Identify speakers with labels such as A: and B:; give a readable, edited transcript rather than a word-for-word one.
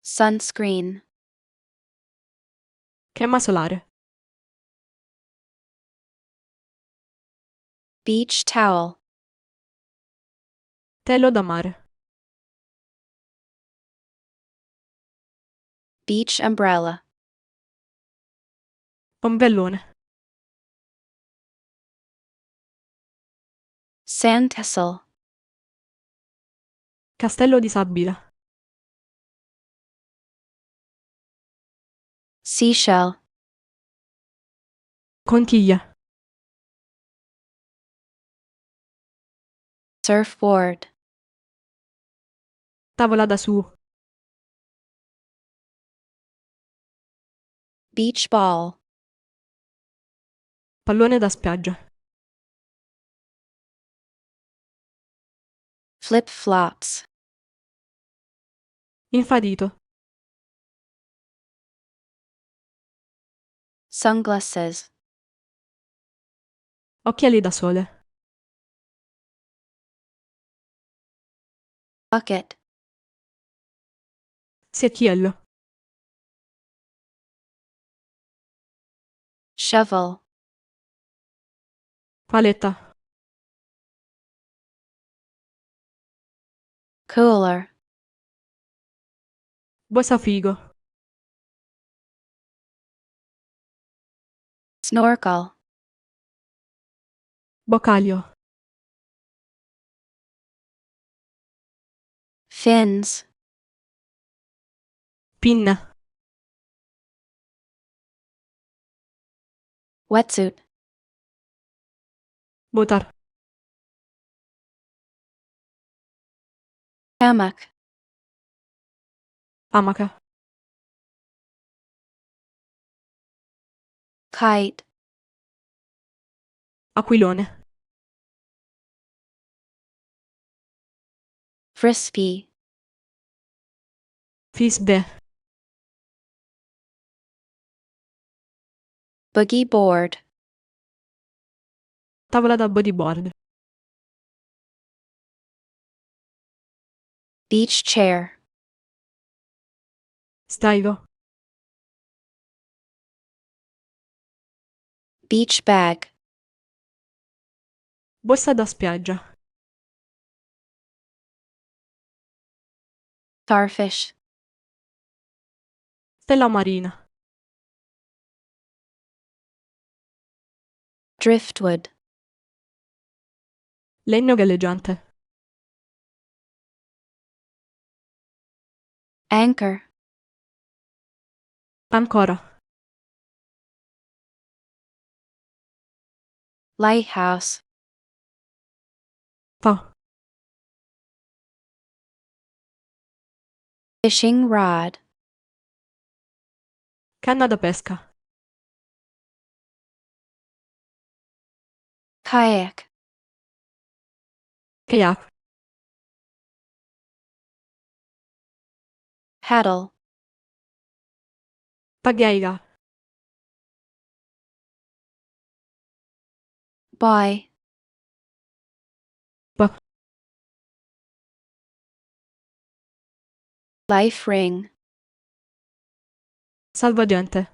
A: sunscreen,
B: crema solare,
A: beach towel,
B: telo da mare,
A: beach umbrella,
B: ombrellone,
A: sandcastle,
B: castello di sabbia,
A: seashell,
B: conchiglia,
A: surfboard,
B: tavola da su,
A: beach ball,
B: pallone da spiaggia,
A: flip-flops,
B: infadito,
A: sunglasses,
B: occhiali da sole,
A: bucket,
B: secchiello,
A: shovel,
B: paletta,
A: cooler,
B: buosa figo,
A: snorkel,
B: boccaglio,
A: fins,
B: pinna,
A: wetsuit,
B: motar,
A: hammock,
B: amaca,
A: kite,
B: aquilone,
A: frisbee,
B: fisbe,
A: boogie board,
B: tavola da bodyboard,
A: beach chair,
B: staigo,
A: beach bag,
B: borsa da spiaggia,
A: starfish,
B: stella marina,
A: driftwood,
B: legno galleggiante,
A: anchor,
B: ancora,
A: lighthouse,
B: fa,
A: fishing rod,
B: canna da pesca,
A: kayak,
B: kayak,
A: paddle,
B: pagaiga,
A: buoy,
B: pa,
A: life ring,
B: salvagente,